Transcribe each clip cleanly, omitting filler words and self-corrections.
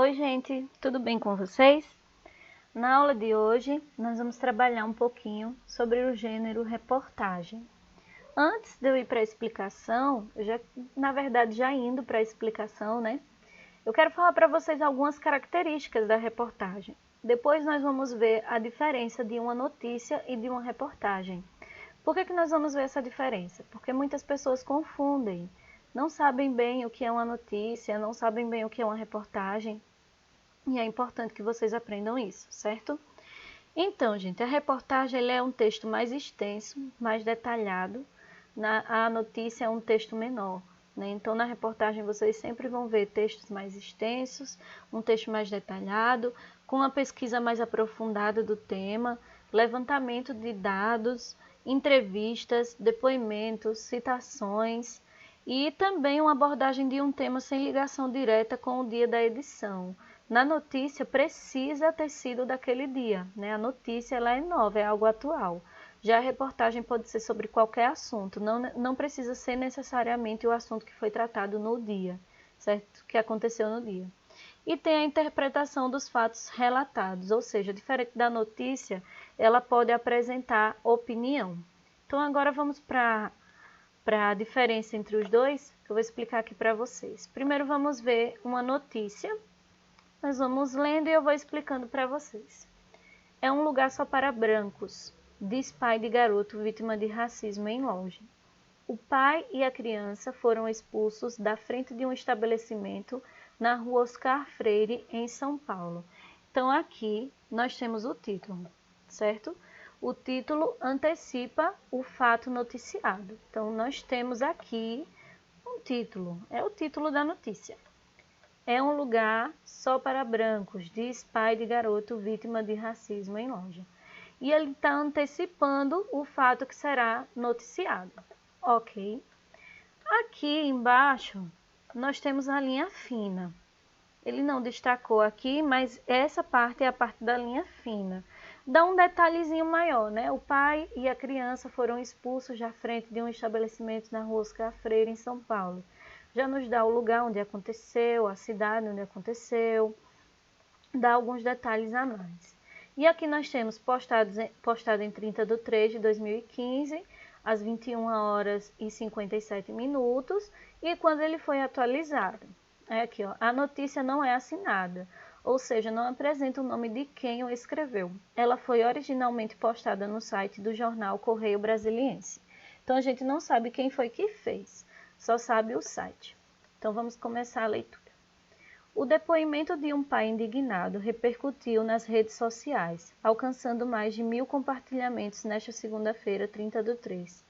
Oi, gente, tudo bem com vocês? Na aula de hoje, nós vamos trabalhar um pouquinho sobre o gênero reportagem. Antes de eu ir para a explicação, na verdade, já indo para a explicação, né? Eu quero falar para vocês algumas características da reportagem. Depois nós vamos ver a diferença de uma notícia e de uma reportagem. Por que nós vamos ver essa diferença? Porque muitas pessoas confundem, não sabem bem o que é uma notícia, não sabem bem o que é uma reportagem. E é importante que vocês aprendam isso, certo? Então, gente, a reportagem é um texto mais extenso, mais detalhado. A notícia é um texto menor, né? Então, na reportagem, vocês sempre vão ver textos mais extensos, um texto mais detalhado, com uma pesquisa mais aprofundada do tema, levantamento de dados, entrevistas, depoimentos, citações e também uma abordagem de um tema sem ligação direta com o dia da edição. Na notícia precisa ter sido daquele dia, né? A notícia ela é nova, é algo atual. Já a reportagem pode ser sobre qualquer assunto, não precisa ser necessariamente o assunto que foi tratado no dia, certo? Que aconteceu no dia. E tem a interpretação dos fatos relatados, ou seja, diferente da notícia, ela pode apresentar opinião. Então agora vamos para a diferença entre os dois, que eu vou explicar aqui para vocês. Primeiro vamos ver uma notícia. Nós vamos lendo e eu vou explicando para vocês. É um lugar só para brancos, diz pai de garoto vítima de racismo em loja. O pai e a criança foram expulsos da frente de um estabelecimento na rua Oscar Freire, em São Paulo. Então aqui nós temos o título, certo? O título antecipa o fato noticiado. Então nós temos aqui um título, é o título da notícia. É um lugar só para brancos, diz pai de garoto vítima de racismo em loja. E ele está antecipando o fato que será noticiado. Ok. Aqui embaixo, nós temos a linha fina. Ele não destacou aqui, mas essa parte é a parte da linha fina. Dá um detalhezinho maior, né? O pai e a criança foram expulsos da frente de um estabelecimento na rua Oscar Freire, em São Paulo. Já nos dá o lugar onde aconteceu, a cidade onde aconteceu, dá alguns detalhes a mais. E aqui nós temos postado em 30/3/2015, às 21h57, e quando ele foi atualizado. É aqui, ó, a notícia não é assinada, ou seja, não apresenta o nome de quem o escreveu. Ela foi originalmente postada no site do jornal Correio Brasiliense. Então a gente não sabe quem foi que fez, só sabe o site. Então vamos começar a leitura. O depoimento de um pai indignado repercutiu nas redes sociais, alcançando mais de 1.000 compartilhamentos nesta segunda-feira, 30/3.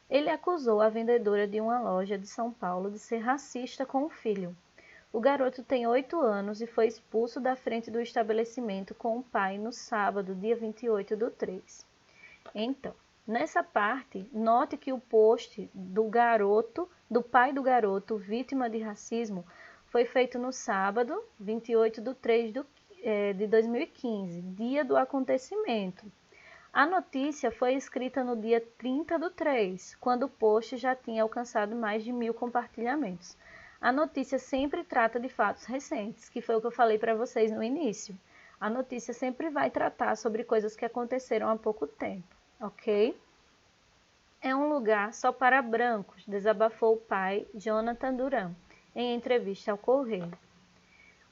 Ele acusou a vendedora de uma loja de São Paulo de ser racista com o filho. O garoto tem 8 anos e foi expulso da frente do estabelecimento com o pai no sábado, dia 28/3. Então, nessa parte, note que o post do pai do garoto vítima de racismo, foi feito no sábado, 28/3/2015, dia do acontecimento. A notícia foi escrita no dia 30/3, quando o post já tinha alcançado mais de 1.000 compartilhamentos. A notícia sempre trata de fatos recentes, que foi o que eu falei para vocês no início. A notícia sempre vai tratar sobre coisas que aconteceram há pouco tempo, ok? É um lugar só para brancos, desabafou o pai, Jonathan Duran, em entrevista ao Correio.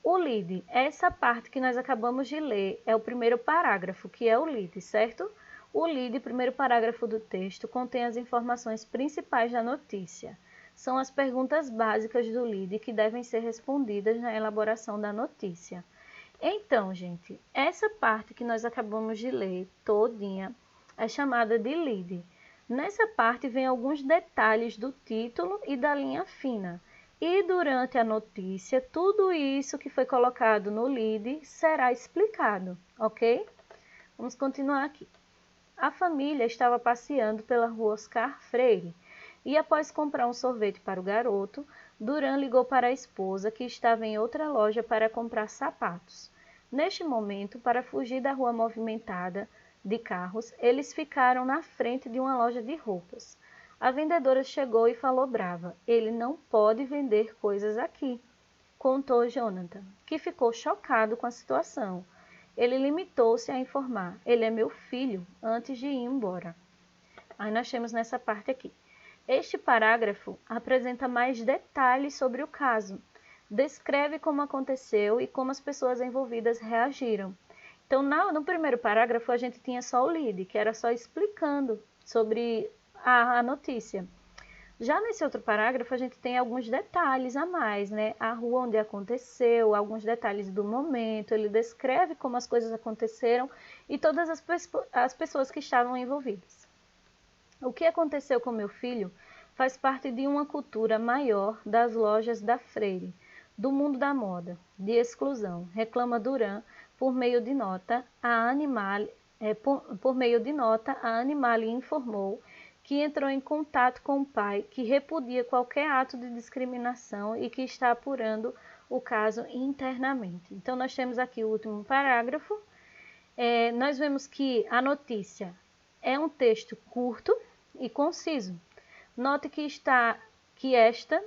O lead, essa parte que nós acabamos de ler, é o primeiro parágrafo, que é o lead, certo? O lead, primeiro parágrafo do texto, contém as informações principais da notícia. São as perguntas básicas do lead que devem ser respondidas na elaboração da notícia. Então, gente, essa parte que nós acabamos de ler, todinha, é chamada de lead. Nessa parte vem alguns detalhes do título e da linha fina. E durante a notícia, tudo isso que foi colocado no lead será explicado, ok? Vamos continuar aqui. A família estava passeando pela rua Oscar Freire e, após comprar um sorvete para o garoto, Duran ligou para a esposa, que estava em outra loja para comprar sapatos. Neste momento, para fugir da rua movimentada de carros, eles ficaram na frente de uma loja de roupas. A vendedora chegou e falou brava: ele não pode vender coisas aqui. contou Jonathan, que ficou chocado com a situação. Ele limitou-se a informar: ele é meu filho, antes de ir embora. Aí nós temos nessa parte aqui. Este parágrafo apresenta mais detalhes sobre o caso. Descreve como aconteceu e como as pessoas envolvidas reagiram. Então, no primeiro parágrafo, a gente tinha só o lead, que era só explicando sobre a notícia. Já nesse outro parágrafo, a gente tem alguns detalhes a mais, né? A rua onde aconteceu, alguns detalhes do momento, ele descreve como as coisas aconteceram e todas as pessoas que estavam envolvidas. O que aconteceu com meu filho faz parte de uma cultura maior das lojas da Freire, do mundo da moda, de exclusão, reclama Duran por meio de nota. A Animale informou que entrou em contato com o pai, que repudia qualquer ato de discriminação e que está apurando o caso internamente. Então, nós temos aqui o último parágrafo. Nós vemos que a notícia é um texto curto e conciso. Note que esta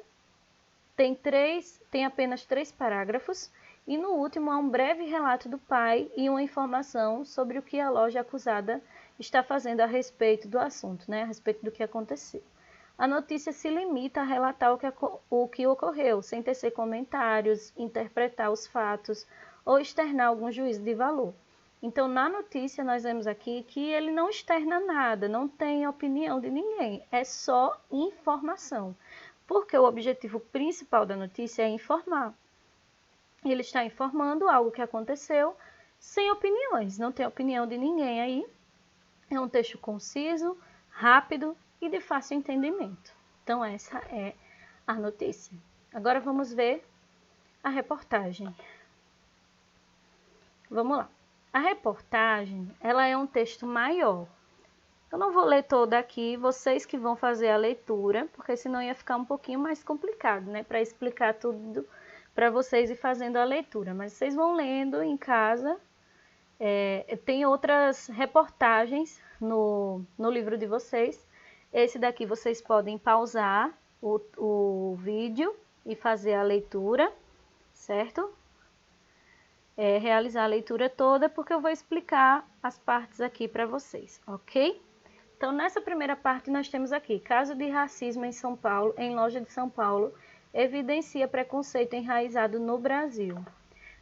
tem apenas 3 parágrafos e no último há um breve relato do pai e uma informação sobre o que a loja acusada está fazendo a respeito do assunto, né? A respeito do que aconteceu. A notícia se limita a relatar o que ocorreu, sem tecer comentários, interpretar os fatos ou externar algum juízo de valor. Então, na notícia, nós vemos aqui que ele não externa nada, não tem opinião de ninguém, é só informação. Porque o objetivo principal da notícia é informar. Ele está informando algo que aconteceu sem opiniões, não tem opinião de ninguém aí. É um texto conciso, rápido e de fácil entendimento. Então, essa é a notícia. Agora, vamos ver a reportagem. Vamos lá. A reportagem, ela é um texto maior. Eu não vou ler toda aqui, vocês que vão fazer a leitura, porque senão ia ficar um pouquinho mais complicado, né? Para explicar tudo para vocês e fazendo a leitura. Mas vocês vão lendo em casa. Tem outras reportagens no livro de vocês. Esse daqui vocês podem pausar o vídeo e fazer a leitura, certo? Realizar a leitura toda, porque eu vou explicar as partes aqui para vocês, ok? Então, nessa primeira parte, nós temos aqui: caso de racismo em São Paulo, em loja de São Paulo, evidencia preconceito enraizado no Brasil.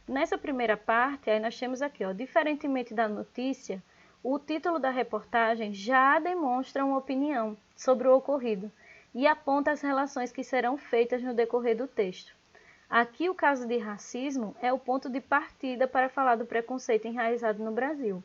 Nessa primeira parte, aí nós temos aqui, ó, diferentemente da notícia, o título da reportagem já demonstra uma opinião sobre o ocorrido e aponta as relações que serão feitas no decorrer do texto. Aqui, o caso de racismo é o ponto de partida para falar do preconceito enraizado no Brasil.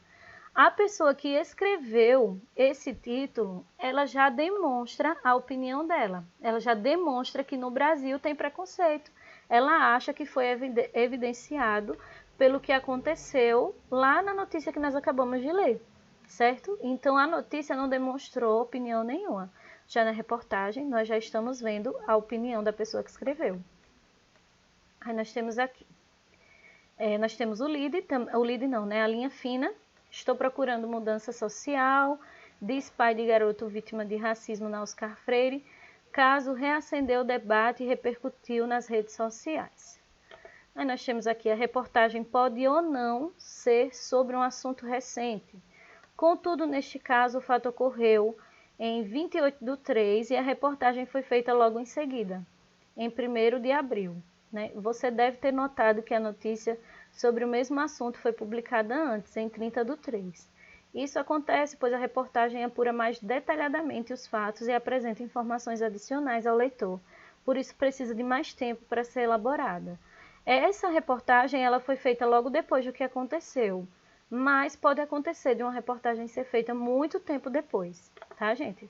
A pessoa que escreveu esse título, ela já demonstra a opinião dela. Ela já demonstra que no Brasil tem preconceito. Ela acha que foi evidenciado pelo que aconteceu lá na notícia que nós acabamos de ler, certo? Então, a notícia não demonstrou opinião nenhuma. Já na reportagem, nós já estamos vendo a opinião da pessoa que escreveu. Aí nós temos aqui, nós temos o lead não, né? A linha fina. Estou procurando mudança social, diz pai de garoto vítima de racismo na Oscar Freire. Caso reacendeu o debate e repercutiu nas redes sociais. Aí nós temos aqui: a reportagem pode ou não ser sobre um assunto recente. Contudo, neste caso, o fato ocorreu em 28/3 e a reportagem foi feita logo em seguida, em 1º de abril. Né? Você deve ter notado que a notícia sobre o mesmo assunto foi publicada antes, em 30/3. Isso acontece pois a reportagem apura mais detalhadamente os fatos e apresenta informações adicionais ao leitor, por isso precisa de mais tempo para ser elaborada. Essa reportagem ela foi feita logo depois do que aconteceu, mas pode acontecer de uma reportagem ser feita muito tempo depois, tá, gente?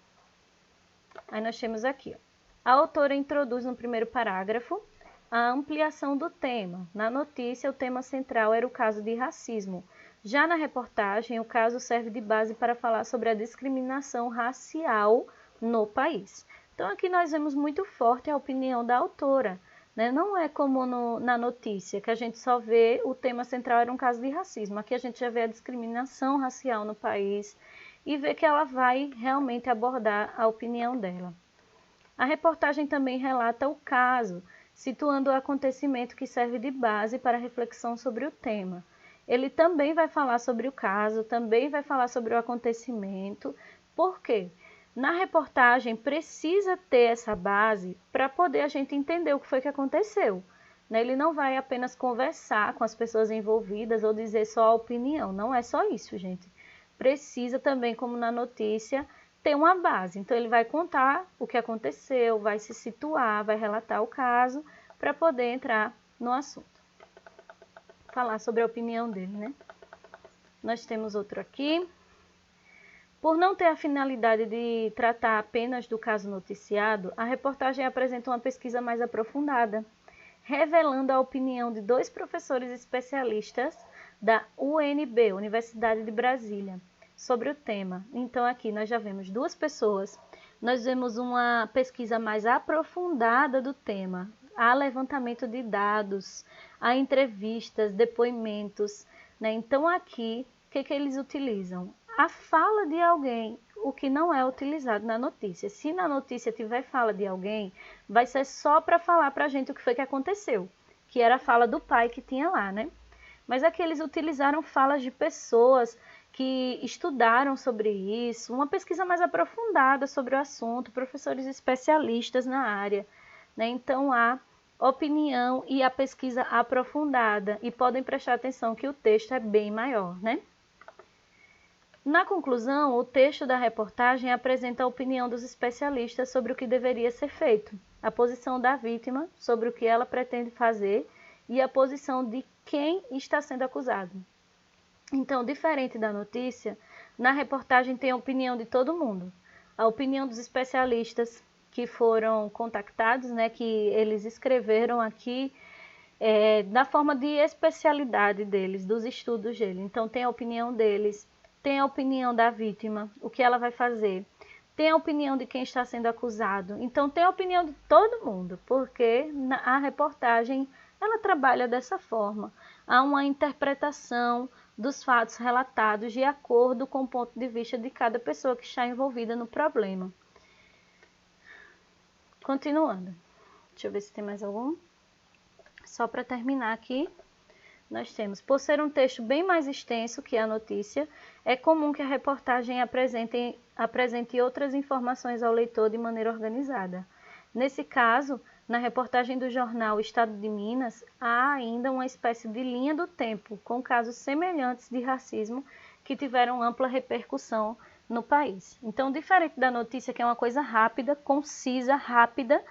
Aí nós temos aqui, ó, a autora introduz no primeiro parágrafo a ampliação do tema. Na notícia, o tema central era o caso de racismo. Já na reportagem, o caso serve de base para falar sobre a discriminação racial no país. Então, aqui nós vemos muito forte a opinião da autora, né? Não é como na notícia, que a gente só vê o tema central era um caso de racismo. Aqui a gente já vê a discriminação racial no país e vê que ela vai realmente abordar a opinião dela. A reportagem também relata o caso situando o acontecimento que serve de base para a reflexão sobre o tema. Ele também vai falar sobre o caso, também vai falar sobre o acontecimento. Por quê? Na reportagem precisa ter essa base para poder a gente entender o que foi que aconteceu. Ele não vai apenas conversar com as pessoas envolvidas ou dizer só a opinião. Não é só isso, gente. Precisa também, como na notícia, ter uma base. Então, ele vai contar o que aconteceu, vai se situar, vai relatar o caso para poder entrar no assunto. Falar sobre a opinião dele, né? Nós temos outro aqui. Por não ter a finalidade de tratar apenas do caso noticiado, a reportagem apresenta uma pesquisa mais aprofundada, revelando a opinião de 2 professores especialistas da UNB, Universidade de Brasília, sobre o tema. Então, aqui nós já vemos 2 pessoas, nós vemos uma pesquisa mais aprofundada do tema, há levantamento de dados, há entrevistas, depoimentos, né? Então, aqui, o que eles utilizam? A fala de alguém, o que não é utilizado na notícia. Se na notícia tiver fala de alguém, vai ser só para falar para a gente o que foi que aconteceu, que era a fala do pai que tinha lá, né? Mas aqui eles utilizaram falas de pessoas que estudaram sobre isso, uma pesquisa mais aprofundada sobre o assunto, professores especialistas na área, né? Então, há opinião e a pesquisa aprofundada, e podem prestar atenção que o texto é bem maior, né? Na conclusão, o texto da reportagem apresenta a opinião dos especialistas sobre o que deveria ser feito, a posição da vítima sobre o que ela pretende fazer e a posição de quem está sendo acusado. Então, diferente da notícia, na reportagem tem a opinião de todo mundo. A opinião dos especialistas que foram contactados, né, que eles escreveram aqui, da forma de especialidade deles, dos estudos deles. Então, tem a opinião deles. Tem a opinião da vítima, o que ela vai fazer. Tem a opinião de quem está sendo acusado. Então, tem a opinião de todo mundo, porque a reportagem, ela trabalha dessa forma. Há uma interpretação dos fatos relatados de acordo com o ponto de vista de cada pessoa que está envolvida no problema. Continuando. Deixa eu ver se tem mais algum. Só para terminar aqui. Nós temos, por ser um texto bem mais extenso que a notícia, é comum que a reportagem apresente outras informações ao leitor de maneira organizada. Nesse caso, na reportagem do jornal Estado de Minas, há ainda uma espécie de linha do tempo, com casos semelhantes de racismo que tiveram ampla repercussão no país. Então, diferente da notícia, que é uma coisa rápida, concisa, rápida,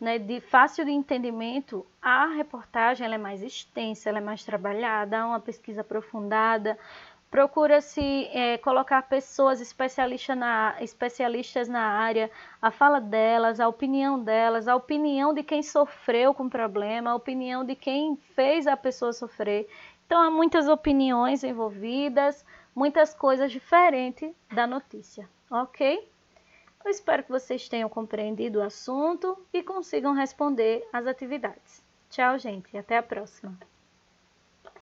né, de fácil de entendimento, a reportagem ela é mais extensa, ela é mais trabalhada, há uma pesquisa aprofundada, procura-se colocar pessoas especialistas na área, a fala delas, a opinião de quem sofreu com o problema, a opinião de quem fez a pessoa sofrer. Então, há muitas opiniões envolvidas, muitas coisas diferentes da notícia, ok? Eu espero que vocês tenham compreendido o assunto e consigam responder às atividades. Tchau, gente, e até a próxima.